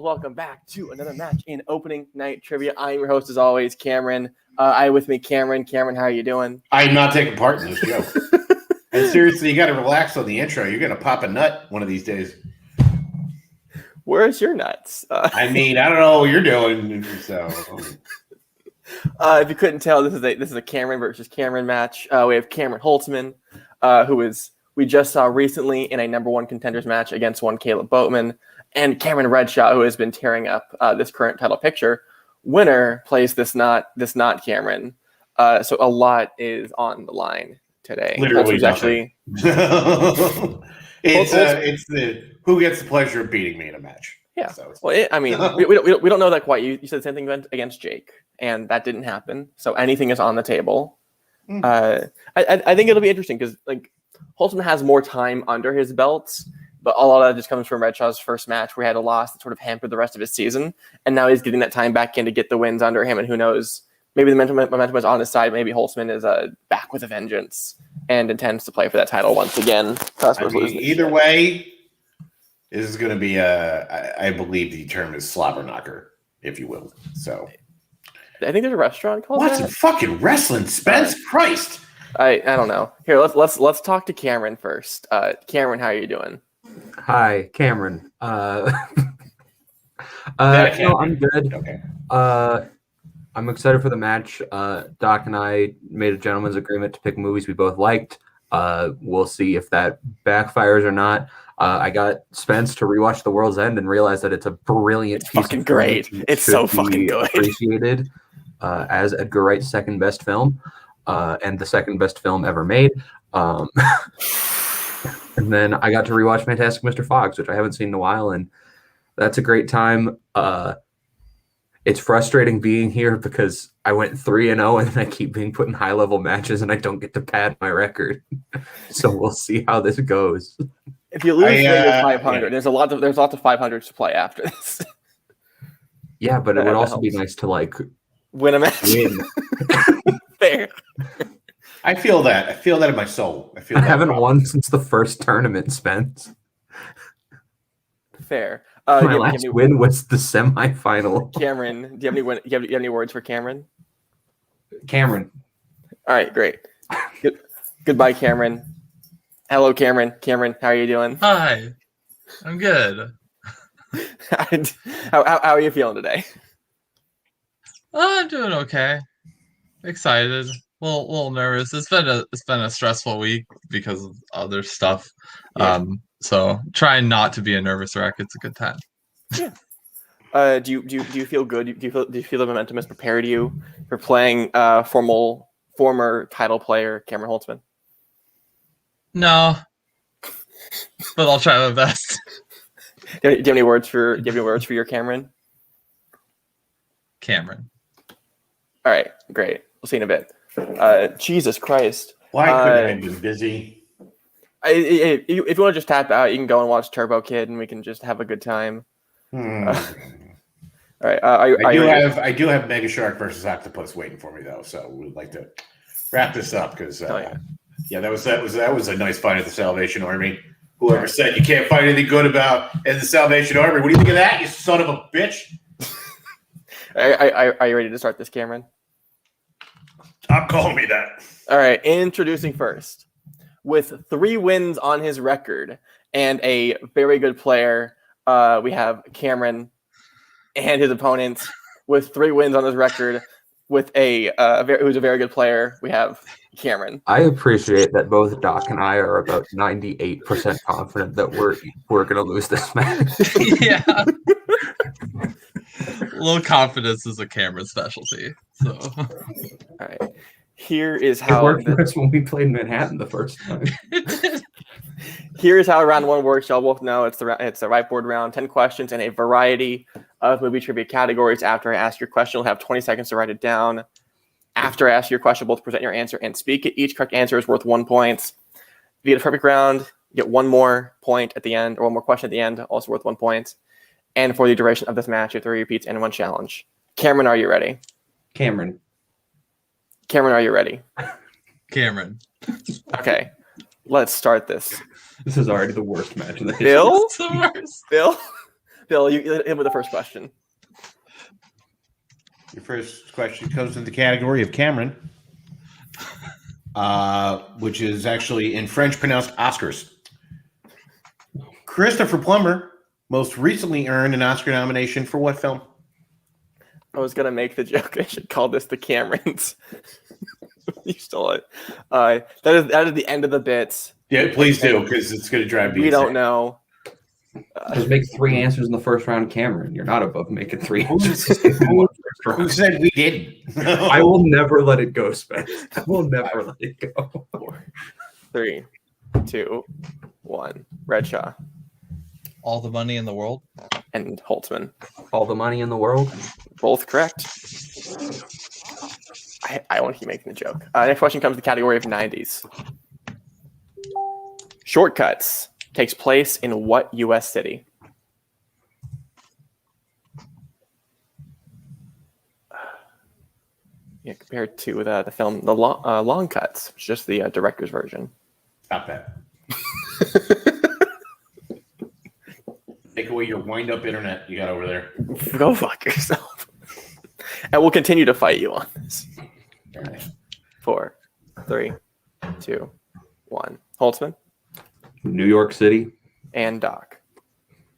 welcome back to another match in opening night trivia. I'm your host, as always, Cameron. I with me, Cameron. Cameron, how are you doing? I'm not taking part in this show. And seriously, you got to relax on the intro. You're going to pop a nut one of these days. Where's your nuts? I mean, I don't know what you're doing. So, if you couldn't tell, this is a Cameron versus Cameron match. We have Cameron Holtzman, we just saw recently in a number one contenders match against one Caleb Boatman, and Cameron Redshaw, who has been tearing up this current title picture. Winner plays this not Cameron. So a lot is on the line today. Literally actually. It's the who gets the pleasure of beating me in a match. Yeah. So we don't know that quite. You said the same thing against Jake, and that didn't happen. So anything is on the table. I think it'll be interesting because Holtzman has more time under his belt, but a lot of that just comes from Redshaw's first match where he had a loss that sort of hampered the rest of his season, and now he's getting that time back in to get the wins under him. And who knows? Maybe the momentum is on his side. Maybe Holtzman is back with a vengeance and intends to play for that title once again. Either way, this is going to be I believe the term is slobber knocker, if you will. So, I think there's a restaurant called What's that. Fucking wrestling, Spence? Christ! I don't know. Here, let's talk to Cameron first. Cameron, how are you doing? Hi, Cameron. I'm good. Okay. I'm excited for the match. Doc and I made a gentleman's agreement to pick movies we both liked. We'll see if that backfires or not. I got Spence to rewatch The World's End and realize that it's a brilliant piece fucking of great. It's so fucking good. Appreciated as Edgar Wright's second best film, and the second best film ever made. And then I got to rewatch Fantastic Mr. Fox, which I haven't seen in a while, and that's a great time. It's frustrating being here because I went 3-0 and I keep being put in high-level matches and I don't get to pad my record. So we'll see how this goes. If you lose 500, there's lots of 500s to play after this. Yeah, but it would also be nice to win a match. Fair. I feel that. I feel that in my soul. I haven't won since the first tournament, Spence. Fair. My last win was the semifinal. Cameron, do you have any words for Cameron? Cameron. All right, great. Goodbye, Cameron. Hello, Cameron. Cameron, how are you doing? Hi, I'm good. How are you feeling today? I'm doing okay. Excited. A little nervous. It's been a stressful week because of other stuff. Yeah. So trying not to be a nervous wreck. It's a good time. Yeah. Do you feel good? Do you feel the momentum has prepared you for playing former title player Cameron Holtzman? No, but I'll try my best. Do you have any words for your Cameron? Cameron. All right, great. We'll see you in a bit. Jesus Christ! Why couldn't I have been busy? If you want to just tap out, you can go and watch Turbo Kid, and we can just have a good time. All right. I do have Mega Shark versus Octopus waiting for me though, so we'd like to wrap this up because that was a nice fight at the Salvation Army. Whoever said you can't find anything good about in the Salvation Army? What do you think of that, you son of a bitch? Are you ready to start this, Cameron? Stop calling me that. All right. Introducing first. With 3 wins on his record and a very good player, we have Cameron, and his opponent with 3 wins on his record with who's a very good player. We have Cameron. I appreciate that both Doc and I are about 98% confident that we're going to lose this match. Yeah. Low confidence is a Cameron specialty. So, all right. Here is how it worked for us when we played Manhattan the first time. Here's how round 1 works. Y'all both know it's the whiteboard round. 10 questions in a variety of movie trivia categories. After I ask your question, you'll have 20 seconds to write it down. After I ask your question, both present your answer and speak it. Each correct answer is worth 1 point. If you get a perfect round, you get 1 more point at the end, or 1 more question at the end, also worth 1 point. And for the duration of this match, you have 3 repeats and 1 challenge. Cameron, are you ready? Cameron, are you ready? Cameron. Okay, let's start this. This is already the worst match in the history. Bill? It's the worst. Bill? Bill, you hit him with the first question. Your first question comes in the category of Cameron, which is actually in French pronounced Oscars. Christopher Plummer most recently earned an Oscar nomination for what film? I was gonna make the joke. I should call this the Camerons. You stole it. That is the end of the bits. Yeah, please do, because it's going to drive me We insane. don't know. Just make 3 answers in the first round, Cameron. You're not above making 3 answers. Who said we didn't? I will never let it go, Spence. I will never let it go. 4, 3, 2, 1. Redshaw All the money in the world. and Holtzman. All the money in the world. Both correct. I want to keep making the joke. Next question comes to the category of 90s. Shortcuts takes place in what U.S. city? Yeah, compared to the film The Long Cuts, which is just the director's version. Stop that. Take away your wind-up internet you got over there. Go fuck yourself. And we'll continue to fight you on this. All right. 4, 3, 2, 1. Holtzman New York City. and Doc.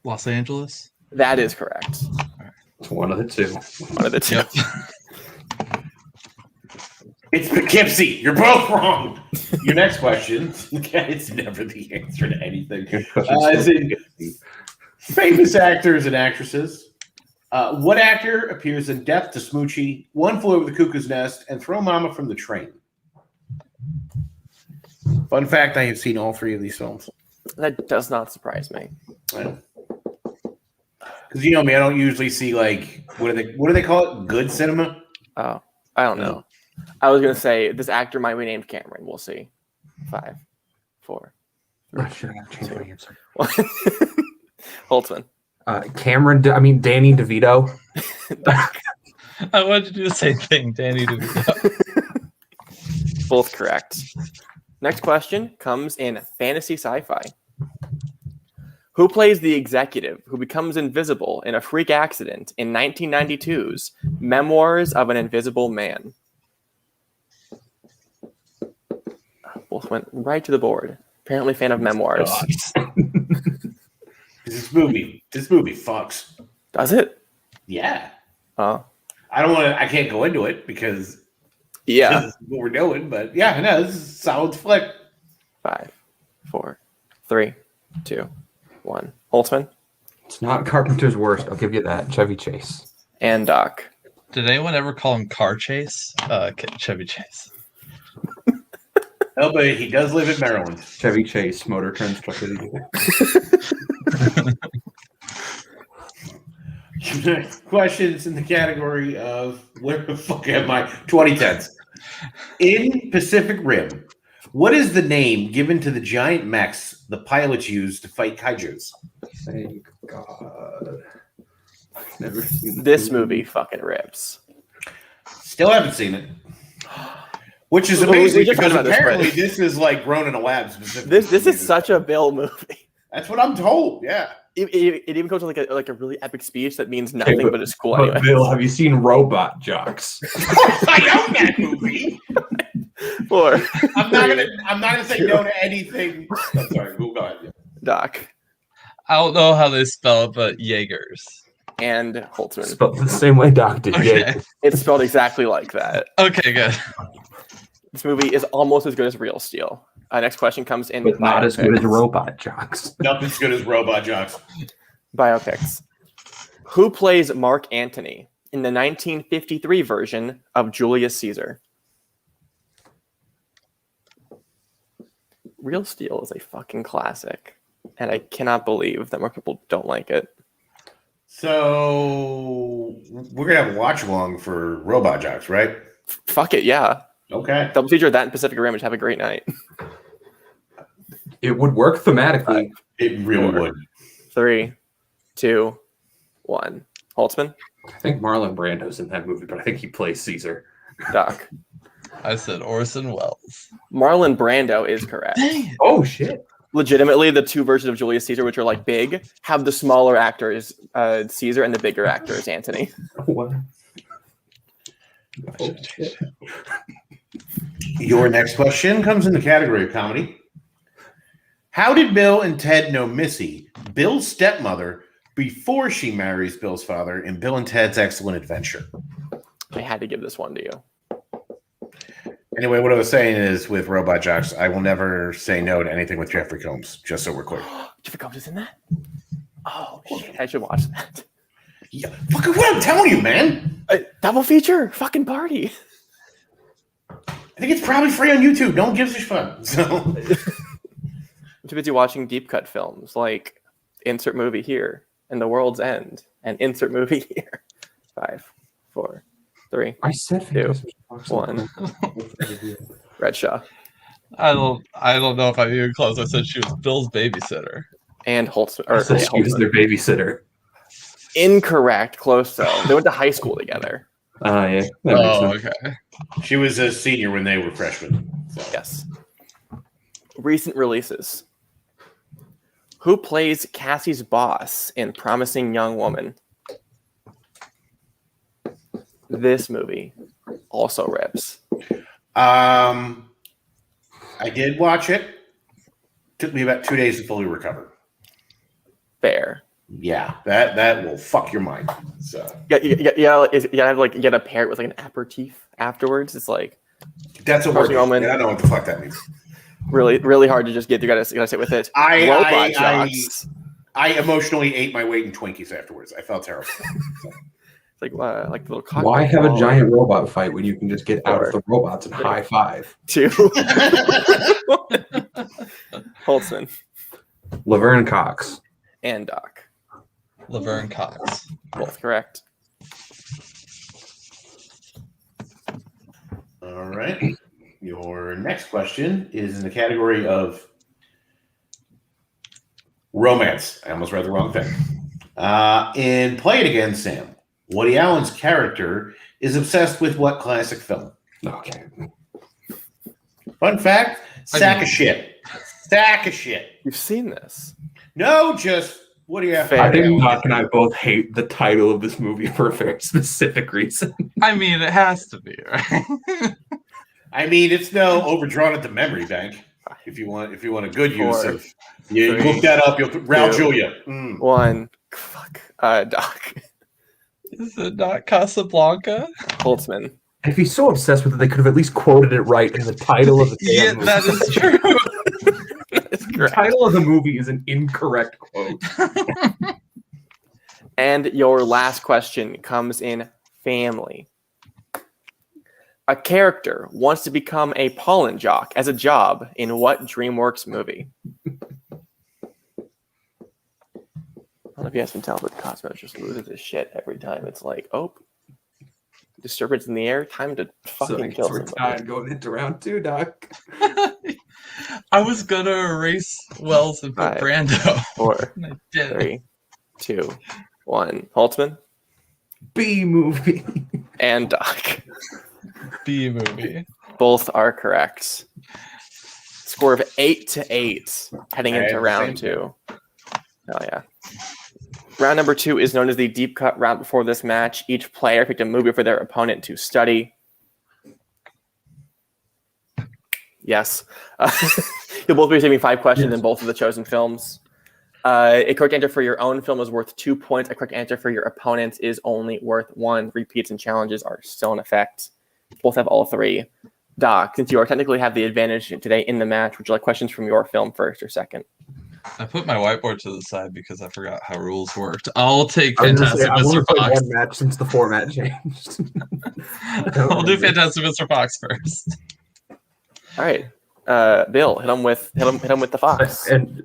Los Angeles. That is correct. It's one of the two. One of the two. Yep. It's Poughkeepsie. You're both wrong. Your next question. It's never the answer to anything. Is in famous actors and actresses. What actor appears in Death to Smoochy, One Flew Over the Cuckoo's Nest, and Throw Momma from the Train? Fun fact, I have seen all 3 of these films. That does not surprise me. Because you know me, I don't usually see what do they call it? Good cinema? Oh, I don't know. I was gonna say this actor might be named Cameron. We'll see. 5, 4, I should have changed my answer. 1. Holtzman. Danny DeVito. I wanted to do the same thing, Danny DeVito. Both correct. Next question comes in fantasy sci-fi. Who plays the executive who becomes invisible in a freak accident in 1992's Memoirs of an Invisible Man? Both went right to the board. Apparently, fan of Memoirs. This movie fucks. Does it? Yeah. Oh, I can't go into it because yeah. this is what we're doing, but yeah, no, this is a solid flick. 5, 4, 3, 2, 1. Holtzman It's not Carpenter's worst. I'll give you that. Chevy Chase. and Doc. Did anyone ever call him Car Chase? Chevy Chase. No, but he does live in Maryland. Chevy Chase, Motor Trend's truck. Questions in the category of where the fuck am I? 2010s. In Pacific Rim, what is the name given to the giant mechs the pilots use to fight kaijus? Thank God. I've never seen This movie fucking rips. Still haven't seen it. Which is We amazing just because talked about this, apparently but- this is like grown in a lab specifically. This is such a Bill movie. That's what I'm told. Yeah. It even goes to like a really epic speech that means nothing, but- but it's cool But anyway. Bill, have you seen Robot Jocks? I own that movie. Or I'm not gonna say no to anything. I'm sorry. Go ahead. Doc I don't know how they spell it, but Jaegers. and Holtzman. Spelled the same way Doc did. Okay. Yeah. It's spelled exactly like that. Okay, good. This movie is almost as good as Real Steel. Next question comes in But not as good as biopics. Robot Jocks. Nothing's good as Robot Jocks. Biopics. Who plays Mark Antony in the 1953 version of Julius Caesar? Real Steel is a fucking classic, and I cannot believe that more people don't like it. So we're gonna have a watch along for Robot Jocks, right? Fuck it, yeah. Okay. Double feature that in Pacific Rim. Just have a great night. It would work thematically. It really would. 3, 2, 1. Holtzman, I think Marlon Brando's in that movie, but I think he plays Caesar. Doc. I said Orson Welles. Marlon Brando is correct. Dang it. Oh shit! legitimately, the two versions of Julius Caesar, which are like big, have the smaller actor is Caesar and the bigger actor is Antony. What? Oh, Your next question comes in the category of comedy. How did Bill and Ted know Missy, Bill's stepmother, before she marries Bill's father in Bill and Ted's Excellent Adventure? I had to give this one to you. Anyway, what I was saying is with Robot Jocks, I will never say no to anything with Jeffrey Combs, just so we're clear. Jeffrey Combs is in that? Oh, shit. I should watch that. Yeah, fucking what I'm telling you, man. Double feature. Fucking party. I think it's probably free on YouTube. No one gives a fuck. So. I'm too busy watching deep cut films like insert movie here and The World's End and insert movie here. 5, 4, 3, I said 2, 1. Redshaw. I don't know if I'm even close. I said she was Bill's babysitter. And Holtzman. I said she was their babysitter. Incorrect. Close though. They went to high school together. Yeah. Oh, okay. She was a senior when they were freshmen. So. Yes. Recent releases. Who plays Cassie's boss in Promising Young Woman? This movie also rips. I did watch it. Took me about 2 days to fully recover. Fair. Yeah, that will fuck your mind. So You gotta pair it with like an aperitif afterwards. It's like that's a word. Promising Young Woman. I don't know what the fuck that means. Really, really hard to just get. You gotta sit with it. Robot Jocks. I emotionally ate my weight in Twinkies afterwards. I felt terrible. It's like the little cocktail. Why have a giant robot fight when you can just get out of the robots and high five? 2. Holtzman Laverne Cox. and Doc. Laverne Cox. Both correct. All right. Your next question is in the category of romance. I almost read the wrong thing. In Play It Again, Sam, Woody Allen's character is obsessed with what classic film? Okay. Fun fact, sack of shit. Sack of shit. You've seen this. No, just Woody Allen. Fair. I think Doc and I both hate the title of this movie for a very specific reason. I mean, it has to be, right? I mean, it's no overdrawn at the memory bank. If you want a good use 4, of, you 3, look that up. You'll Raul 2, Julia. 1. Fuck. Doc. Is it not Casablanca? Holtzman. If he's so obsessed with it, they could have at least quoted it right in the title of the Yeah, movie. that is true. That's The correct. title of the movie is an incorrect quote. And your last question comes in family. A character wants to become a pollen jock as a job in what Dreamworks movie? I don't know if you guys can tell, but Cosmo just loses his shit every time. It's like, oh, disturbance in the air, time to fucking kill somebody. Time going into round 2, Doc. I was gonna erase Wells and put 5, Brando. 4, And I did. 3, 2, 1. Holtzman B movie. and Doc. B movie. Both are correct. Score of 8-8 heading Okay, into round 2. Oh yeah. Round number 2 is known as the deep cut round. Before this match, each player picked a movie for their opponent to study. Yes. You'll both be receiving 5 questions in both of the chosen films. A correct answer for your own film is worth 2 points. A correct answer for your opponent is only worth 1. Repeats and challenges are still in effect. Both have all 3. Doc, since you technically have the advantage today in the match, would you like questions from your film first or second? I put my whiteboard to the side because I forgot how rules worked. I'll take I was gonna say, Fantastic I've only Mr. played Fox. one match since the format changed. I'll do Fantastic Mr. Fox first. All right, Bill, hit him with the fox. And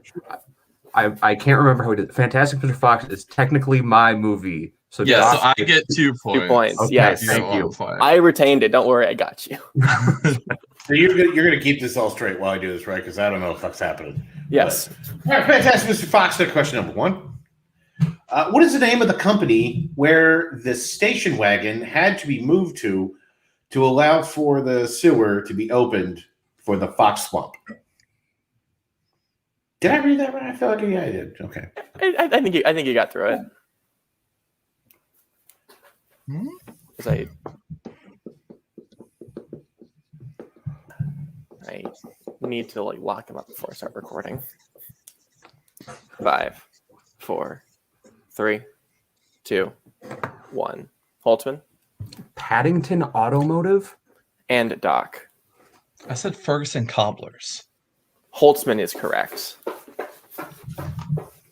I can't remember how we did it. Fantastic Mr. Fox is technically my movie. So Yeah, Doc, so I get 2 points. 2 points. Okay, Yes, You thank get you. 1 point. I retained it. Don't worry, I got you. So you're gonna keep this all straight while I do this, right? Because I don't know what the fuck's happening. Yes. All right, fantastic, Mr. Fox. Question number 1. What is the name of the company where the station wagon had to be moved to allow for the sewer to be opened for the Fox Swamp? Did I read that right? I feel like I did. Okay. I think you got through it. Hmm? 'Cause I need to like lock him up before I start recording. 5, 4, 3, 2, 1. Holtzman Paddington Automotive. and Doc. I said Ferguson Cobblers. Holtzman is correct.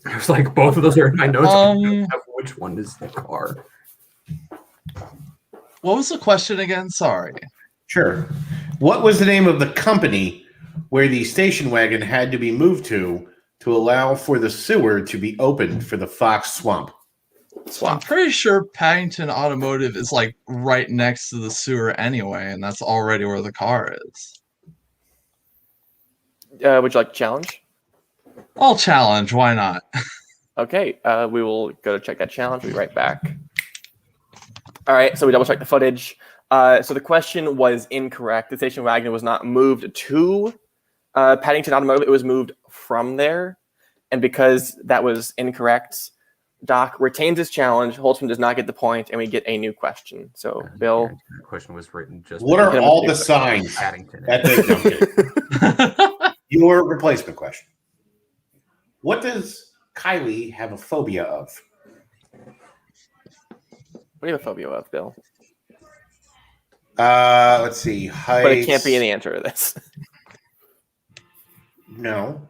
I was like, both of those are in my notes. I don't Um, have which one is the car? What was the question again? Sorry. Sure. What was the name of the company where the station wagon had to be moved to allow for the sewer to be opened for the Fox Swamp? I'm pretty sure Paddington Automotive is like right next to the sewer anyway, and that's already where the car is. Would you like to challenge? I'll challenge. Why not? Okay, we will go to check that challenge. We'll be right back. All right, so we double checked the footage. So the question was incorrect. The station wagon was not moved to Paddington Automotive. It was moved from there. And because that was incorrect, Doc retains his challenge. Holtzman does not get the point, and we get a new question. So, Bill. The question was written just. What are Hit him all with the the signs? Paddington? At the Your replacement question. What does Kylie have a phobia of? What do you have a phobia of, Bill? Let's see. Heights. But it can't be the answer to this. No.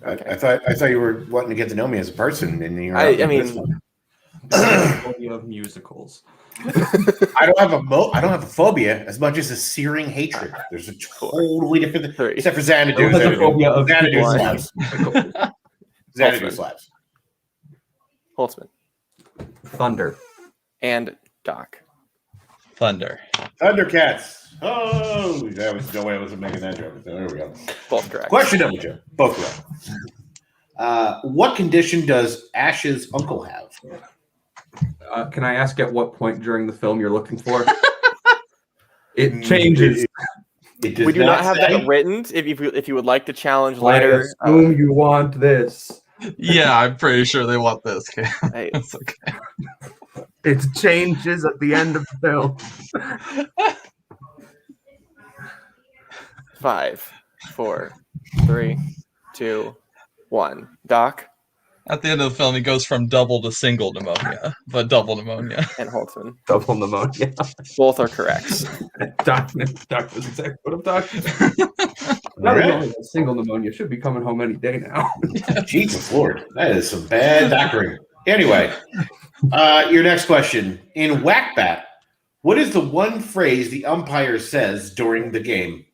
Okay. I thought you were wanting to get to know me as a person, and you're. I mean, Phobia of musicals. I don't have a phobia as much as a searing hatred. There's a totally different thing. Except for Xanadu. Has a phobia of Xanadu people. slaps. Xanadu slaps. Holtzman Thunder. and Doc. Thunder. Thundercats. Oh, that was no way I wasn't making that joke. There we go. Both correct. Question number 2. Both correct. What condition does Ash's uncle have? Can I ask at what point during the film you're looking for? It changes. It does We do not have say. that written. If you would like to challenge I later, assume you want this. Yeah, I'm pretty sure they want this. hey, It's okay. It changes at the end of the film. 5, 4, 3, 2, 1. Doc At the end of the film, he goes from double to single pneumonia, but double pneumonia. and Holtzman. Double pneumonia. Both are correct. Doc was exactly what I'm talking about. Not only a single pneumonia should be coming home any day now. Jesus Lord, that is some bad doctoring. Anyway, your next question. In Whack-Bat, what is the one phrase the umpire says during the game?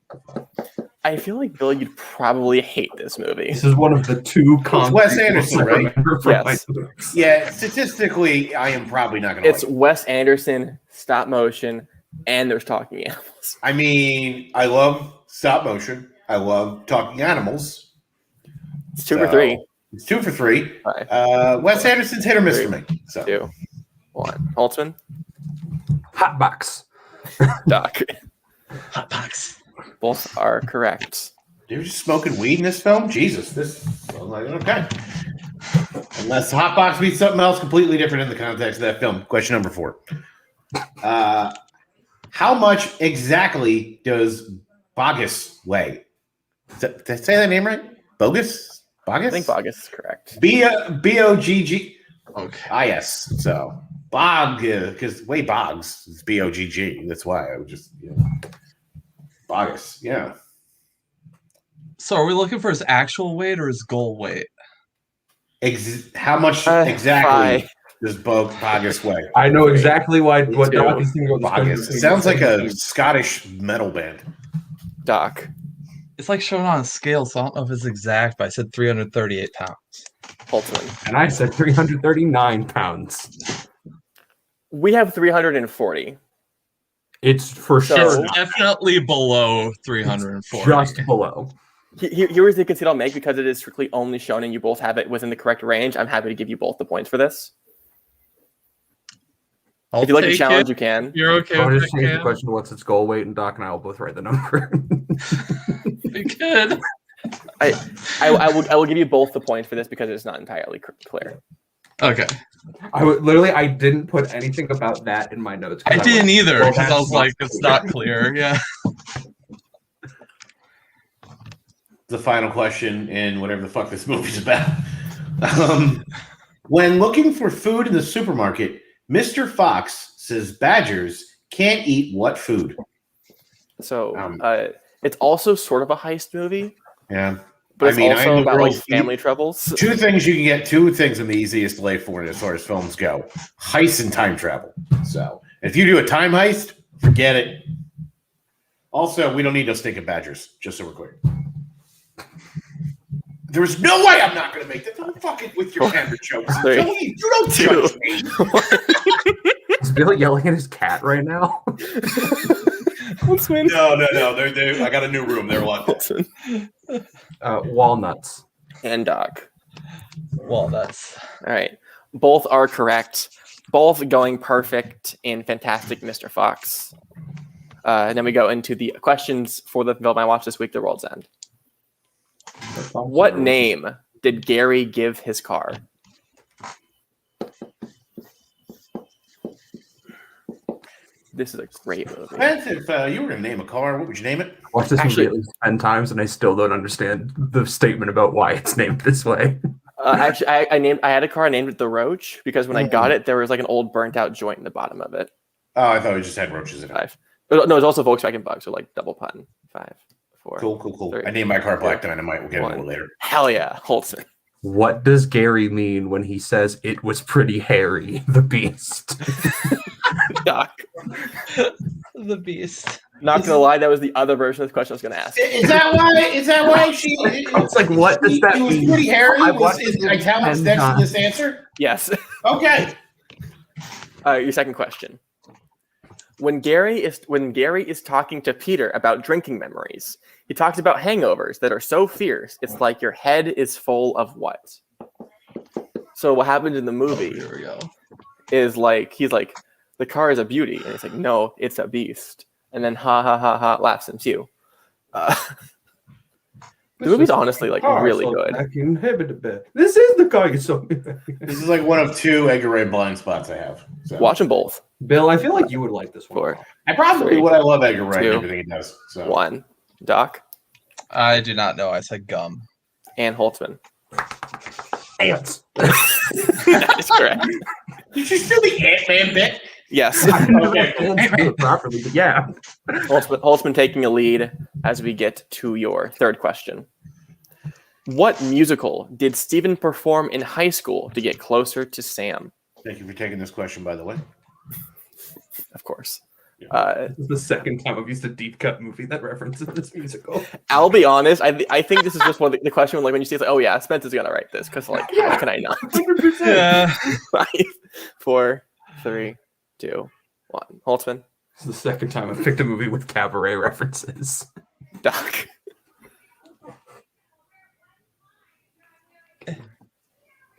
I feel like, Bill, you'd probably hate this movie. This is one of the two Wes Anderson, right? Yes. Yeah, statistically, I am probably not going to It's Wes Anderson, stop motion, and there's talking animals. I mean, I love stop motion. I love talking animals. It's 2 for 3. It's 2 for 3. 5, Wes Anderson's hit or miss for me. So 2, 1. Holtzman, Hot box. Doc. Hot box. Both are correct. they were just smoking weed in this film? Jesus, this I'm like, okay. Unless Hot Box means something else completely different in the context of that film. Question number 4. How much exactly does Bogus weigh? Did I say that name right? Bogus? Bogus? I think Bogus is correct. B-O-G-G. Okay. I-S. So, Bog, because Way Boggs is B-O-G-G. That's why I would just, Bogus, yeah. So are we looking for his actual weight or his goal weight? How much exactly does Bogus weigh? I know exactly what too. Doc is thinking about. Bogus. It sounds like a Scottish metal band. Doc. It's like shown on a scale, so I don't know if it's exact, but I said 338 pounds. Holtzman. And I said 339 pounds. We have 340. It's for So- sure It's definitely below 340. just below. Here is the conceit I'll make, because it is strictly only shown and you both have it within the correct range. I'm happy to give you both the points for this. I'll If you'd like to take challenge, it. you can. You're okay I'll with just it, change the Cam? question to what's its goal weight, and Doc and I will both write the number. We could. I will give you both the points for this because it's not entirely clear. Okay. I didn't put anything about that in my notes. I didn't either well, because I was that's like, it's not clear. Yeah. The final question in whatever the fuck this movie's about. When looking for food in the supermarket, Mr. Fox says badgers can't eat what food? So it's also sort of a heist movie. Yeah. But it's also about like family troubles. Two things in the easiest to lay for as far as films go: heist and time travel. So if you do a time heist, forget it. Also, we don't need no stinking badgers, just so we're clear. There's no way I'm not going to make that. Don't fucking with your camera jokes. You don't judge me. Is Bill yelling at his cat right now? No. I got a new room. They're locked. Walnuts. And Doc. Walnuts. All right. Both are correct. Both going perfect in Fantastic Mr. Fox. And then we go into the questions for the film I watched this week, The World's End. What name did Gary give his car? This is a great movie. Depends if you were going to name a car, what would you name it? I watched this movie at least 10 times, and I still don't understand the statement about why it's named this way. Actually, I had a car. I named it the Roach because when I got it, there was like an old burnt out joint in the bottom of it. Oh, I thought we just had roaches in it. 5. But no, it's also Volkswagen Bug, so like double pun. 5, 4. Cool. 3, I named my car Black Dynamite. We'll get into it later. Hell yeah, Holtzman. What does Gary mean when he says it was pretty hairy, the beast? Doc. The beast. Not gonna lie, that was the other version of the question I was gonna ask. Is that why she? It's like, what does that mean? It was pretty hairy. Is italics next to this answer? Yes. Okay. Your second question. When Gary is talking to Peter about drinking memories, he talks about hangovers that are so fierce, it's like your head is full of what? So what happens in the movie Here we go. is like, he's like, the car is a beauty. And he's like, no, it's a beast. And then ha ha ha ha laughs into. The movie's honestly like really good. This is the car you saw me. This is like one of 2 Edgar Wright blind spots I have. So. Watch them both. Bill, I feel like you would like this one. 4, I probably 3, would. I love Edgar Wright 2, and everything he does. So. 1. Doc I do not know. I said gum. and Holtzman. Ants. That is correct. Did you steal the Ant-Man bit? Yes. Okay. Properly, but yeah. Holtzman taking a lead as we get to your third question. What musical did Steven perform in high school to get closer to Sam? Thank you for taking this question, by the way. Of course. This is the second time I've used a deep cut movie that references this musical. I'll be honest. I think this is just one of the question like when you see it's like, oh yeah, Spencer's gonna write this because like how can I not? 100%. Yeah. 5, 4, 3, 2, 1. Holtzman. This is the second time I've picked a movie with cabaret references. Doc.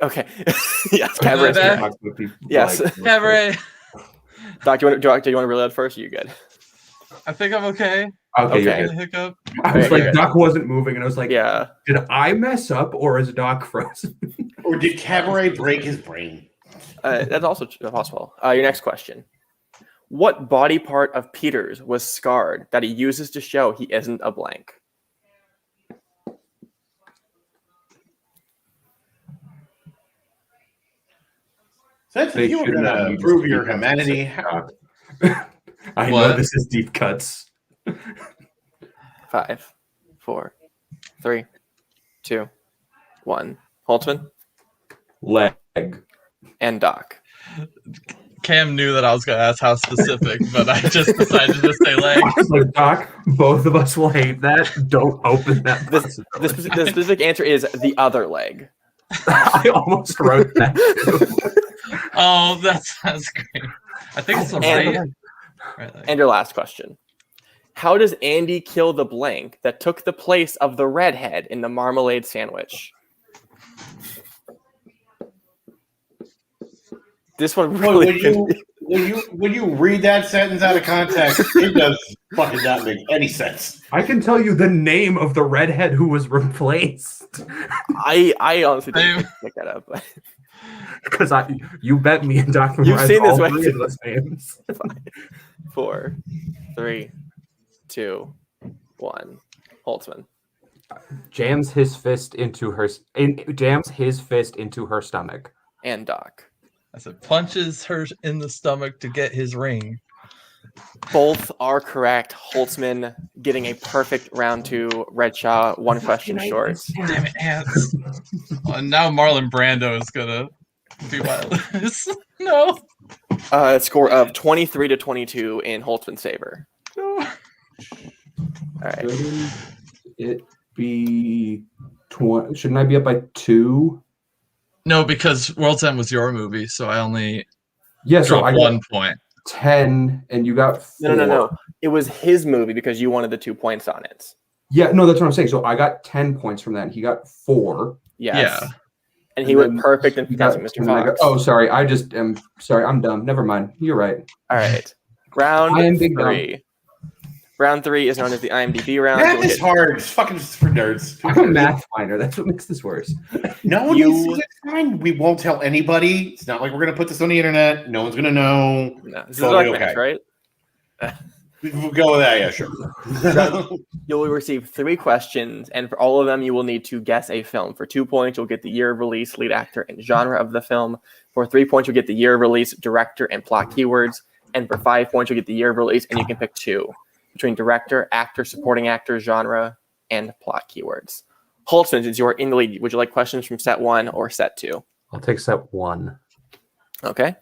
Okay. Yes, cabaret. that? Yes. Cabaret. Doc, do you want to reel out first? Or you good? I think I'm okay. Okay. Okay. You're The good. hiccup. I was Okay, like, good. Doc wasn't moving, and I was like, Yeah. did I mess up, or is Doc frozen? Or did Cabaret break his brain? That's also possible. Your next question. What body part of Peter's was scarred that he uses to show he isn't a blank? So that's, you were going to prove your humanity. I What? know this is deep cuts. 5, 4, 3, 2, 1. Holtzman Leg. and Doc. Cam knew that I was going to ask how specific, but I just decided to say leg. I was like, Doc, both of us will hate that. Don't open that. The specific answer is the other leg. I almost wrote that. Oh, that's great. I think it's a And- right leg. And your last question. How does Andy kill the blank that took the place of the redhead in the marmalade sandwich? This one really when you read that sentence out of context, it does fucking not make any sense. I can tell you the name of the redhead who was replaced. I honestly didn't pick that up. Because you bet me and Dr. You've seen this way three of those names. 5, 4, 3, 2, 1. Holtzman. Jams his fist into her stomach. And Doc. I said punches her in the stomach to get his ring. Both are correct. Holtzman getting a perfect round 2. Redshaw 1 question short. Damn it, ants. Now Marlon Brando is gonna be wireless. No. Score of 23-22 in Holtzman's favor. No. All right. Shouldn't it be 20? Shouldn't I be up by 2? No, because World's End was your movie, so I only So I dropped got 1 point. 10, and you got 4. No. It was his movie because you wanted the 2 points on it. Yeah, no, that's what I'm saying. So I got 10 points from that, and he got 4. Yes. Yeah. And he went perfect in Fantastic Mr. Fox. Sorry. I just am sorry. I'm dumb. Never mind. You're right. All right. Round I am big 3. Round 3 is known as the IMDb round. Math is hard. It's fucking just for nerds. I'm a math finder. That's what makes this worse. No one needs to. It's fine. We won't tell anybody. It's not like we're gonna put this on the internet. No one's gonna know. No, this is Totally like math, right? We'll go with that. Yeah, sure. You will receive 3 questions, and for all of them, you will need to guess a film. For 2 points, you'll get the year of release, lead actor, and genre of the film. For 3 points, you'll get the year of release, director, and plot keywords. And for 5 points, you'll get the year of release, and you can pick 2 between director, actor, supporting actor, genre, and plot keywords. Holtzman, since you are in the lead, would you like questions from set 1 or set 2? I'll take set 1. Okay.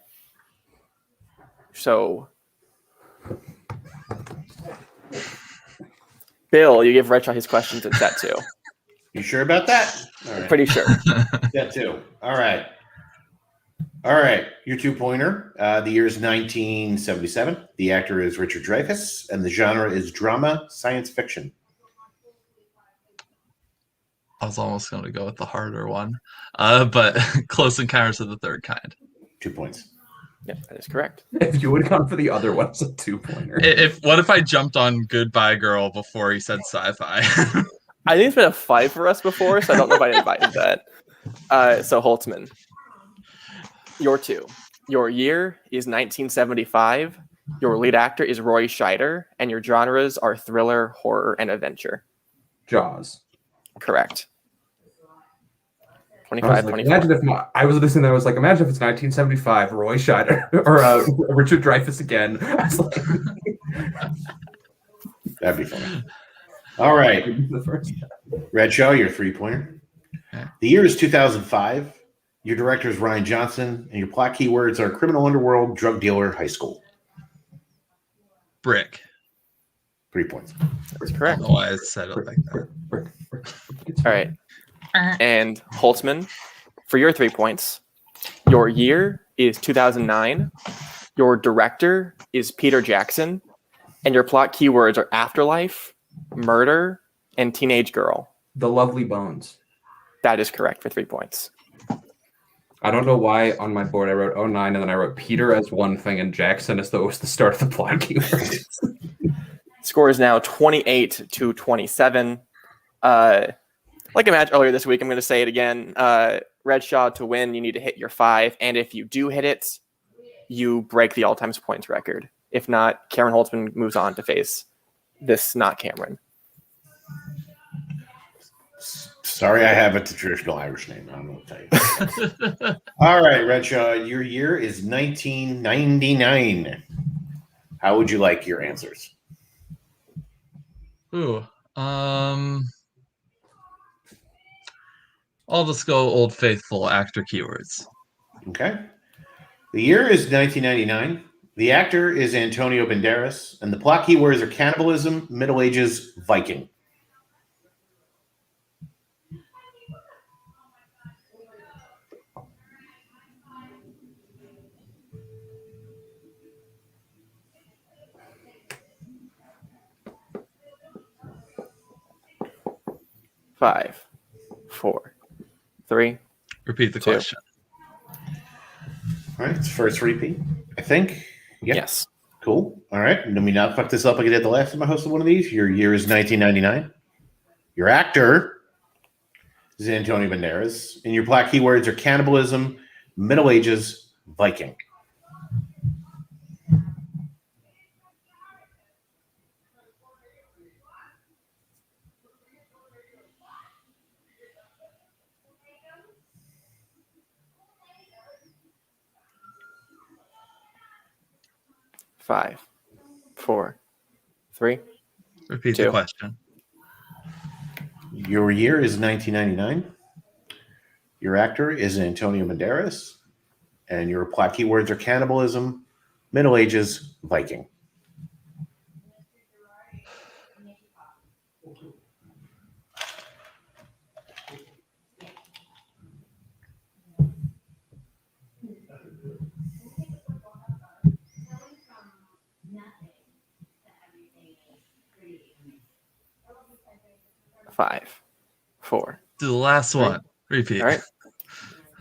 So, Bill, you give Redshaw his questions in set 2. You sure about that? All right. Pretty sure. Set 2. All right. All right. Your 2-pointer. The year is 1977. The actor is Richard Dreyfuss, and the genre is drama, science fiction. I was almost going to go with the harder one, but Close Encounters of the Third Kind. 2 points. Yep, that is correct. If you would have gone for the other one, it's a 2-pointer. What if I jumped on Goodbye Girl before he said sci-fi? I think it's been a 5 for us before, so I don't know if I invited that. So Holtzman, your 2. Your year is 1975. Your lead actor is Roy Scheider, and your genres are thriller, horror, and adventure. Jaws. Correct. I 25, was 24. I was listening. I was like, imagine if it's 1975, Roy Scheider or Richard Dreyfuss again. I was like, That'd be funny. All right. the first. Redshaw, your 3-pointer. Okay. The year is 2005. Your director is Rian Johnson, and your plot keywords are criminal underworld, drug dealer, high school. Brick. 3 points. That's correct. I don't know why I said it like that. All right. And Holtzman, for your 3 points, your year is 2009. Your director is Peter Jackson, and your plot keywords are afterlife, murder, and teenage girl. The Lovely Bones. That is correct for 3 points. I don't know why on my board I wrote 09 and then I wrote Peter as one thing and Jackson as though it was the start of the plot keywords. Score is now 28-27. Like I mentioned earlier this week, I'm going to say it again. Redshaw, to win, you need to hit your 5. And if you do hit it, you break the all-time points record. If not, Cameron Holtzman moves on to face this not Cameron. Sorry, I have a traditional Irish name. I don't know what to tell you. All right, Redshaw, your year is 1999. How would you like your answers? Ooh. I'll just go Old Faithful actor keywords. Okay. The year is 1999. The actor is Antonio Banderas, and the plot keywords are cannibalism, Middle Ages, Viking. Five, 4, 3. Repeat the 2. question. All right, it's first repeat. I think Yeah. Yes. Cool. All right. Let me not fuck this up like I did the last time I hosted one of these. Your year is 1999. Your actor is Antonio Banderas. And your black keywords are cannibalism, Middle Ages, Viking. Five, 4, 3. Repeat 2. the question. Your year is 1999. Your actor is Antonio Banderas. And your black keywords are cannibalism, Middle Ages, Viking. Five, 4. Do the last one. Repeat. All right.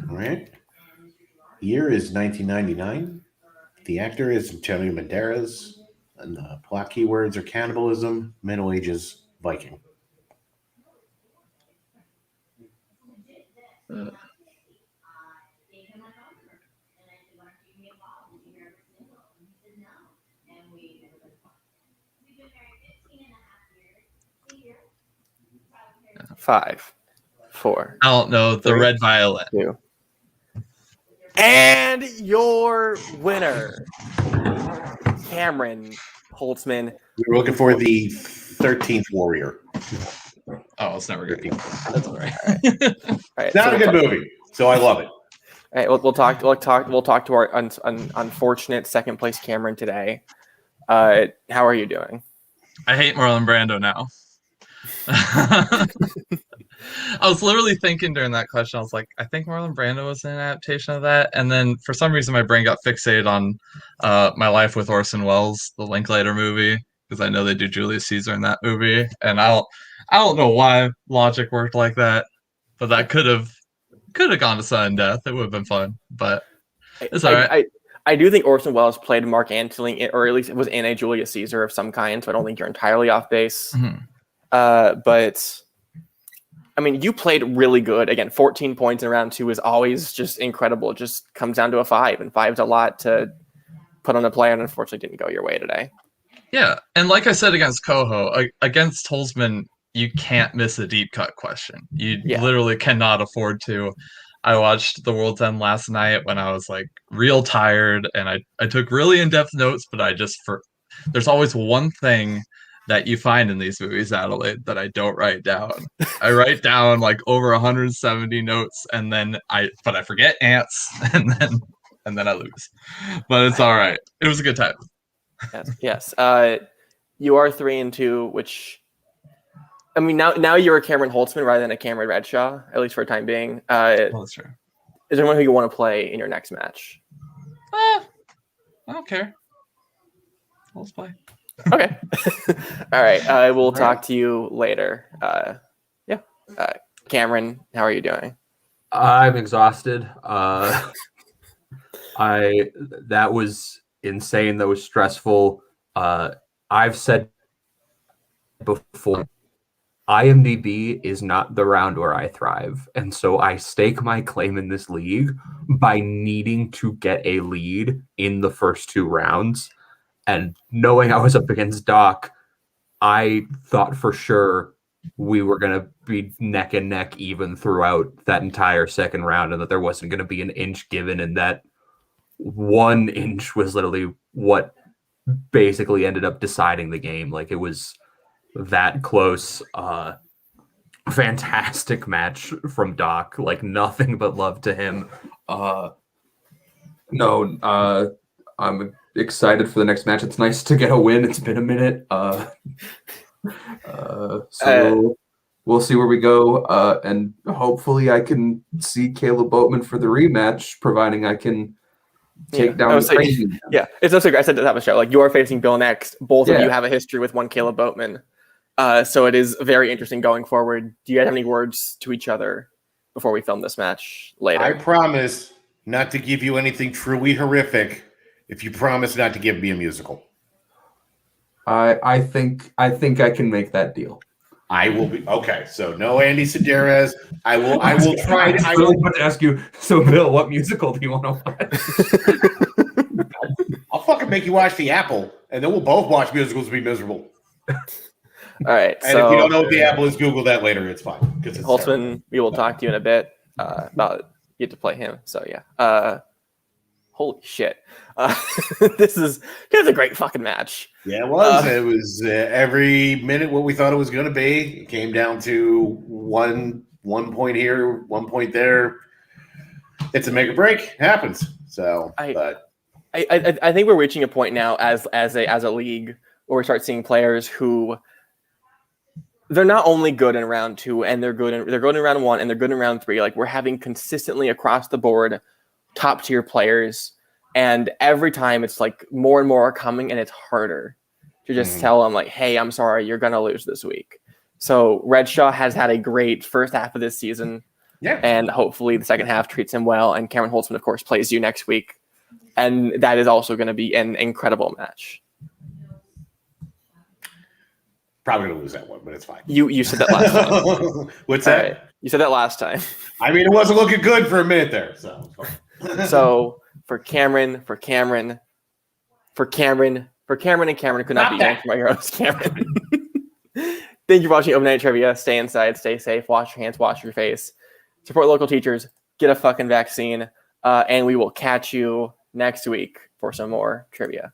All right. Year is 1999. The actor is Antonio Banderas. And the black keywords are cannibalism, Middle Ages, Viking. Five, 4. I don't know. The 3, red violin. 2. And your winner, Cameron Holtzman. We were looking for the 13th Warrior. Oh, it's never good. That's all right. All right, Not so a good movie, so I love it. All right, we'll talk to our unfortunate second place Cameron today. How are you doing? I hate Marlon Brando now. I was literally thinking during that question, I was like, I think Marlon Brando was an adaptation of that. And then for some reason, my brain got fixated on My Life with Orson Welles, the Linklater movie, because I know they do Julius Caesar in that movie. And I don't know why logic worked like that, but that could have gone to sudden death. It would have been fun, but it's all right. I do think Orson Welles played Mark Antony, or at least it was in a Julius Caesar of some kind, so I don't think you're entirely off base. Mm-hmm. But I mean, you played really good. Again, 14 points in round 2 is always just incredible. It just comes down to a 5, and 5's a lot to put on a play, and unfortunately didn't go your way today. Yeah, and like I said against Coho, against Holzman, you can't miss a deep cut question. You literally cannot afford to. I watched The World's End last night when I was like real tired, and I took really in-depth notes, but there's always one thing that you find in these movies, Adelaide, that I don't write down. I write down like over 170 notes, and then I forget ants, and then I lose. But it's all right. It was a good time. Yes. You are 3-2, which I mean now you're a Cameron Holtzman rather than a Cameron Redshaw, at least for the time being. That's true. Is there anyone who you want to play in your next match? I don't care. Let's play. Okay. All right. I will talk to you later. Cameron, how are you doing? I'm exhausted. That was insane. That was stressful. I've said before, IMDb is not the round where I thrive. And so I stake my claim in this league by needing to get a lead in the first 2 rounds. And knowing I was up against Doc, I thought for sure we were going to be neck and neck even throughout that entire second round, and that there wasn't going to be an inch given, and that 1 inch was literally what basically ended up deciding the game. Like, it was that close. Fantastic match from Doc. Like, nothing but love to him. I'm excited for the next match. It's nice to get a win. It's been a minute. So we'll see where we go. And hopefully I can see Caleb Boatman for the rematch, providing I can take down the crazy. Yeah, it's no secret. I said that was show. Like, you are facing Bill next. Both of you have a history with one Caleb Boatman. So it is very interesting going forward. Do you guys have any words to each other before we film this match later? I promise not to give you anything truly horrific if you promise not to give me a musical. I think I can make that deal. I will be okay. So no Andy Sedaris. I will try. I really want to ask you. So, Bill, what musical do you want to watch? I'll fucking make you watch The Apple, and then we'll both watch musicals and be miserable. All right. And if you don't know what The Apple is, Google that later. It's fine. Holtzman, we will talk to you in a bit about you get to play him. So yeah. Holy shit. This is a great fucking match. Yeah, it was. It was every minute what we thought it was going to be. It came down to one point here, 1 point there. It's a make or break. It happens. So, I think we're reaching a point now as a league where we start seeing players who they're not only good in round 2 and they're good in round 1 and they're good in round 3. Like we're having consistently across the board top tier players. And every time it's like more and more are coming and it's harder to just tell them like, hey, I'm sorry, you're going to lose this week. So Redshaw has had a great first half of this season. Yeah. And hopefully the second half treats him well. And Cameron Holtzman, of course, plays you next week. And that is also going to be an incredible match. Probably going to lose that one, but it's fine. You said that last time. What's that? Right. You said that last time. I mean, it wasn't looking good for a minute there. So for Cameron and Cameron could not be yanked by your host, Cameron. Thank you for watching Open Night Trivia. Stay inside, stay safe, wash your hands, wash your face. Support local teachers, get a fucking vaccine, and we will catch you next week for some more trivia.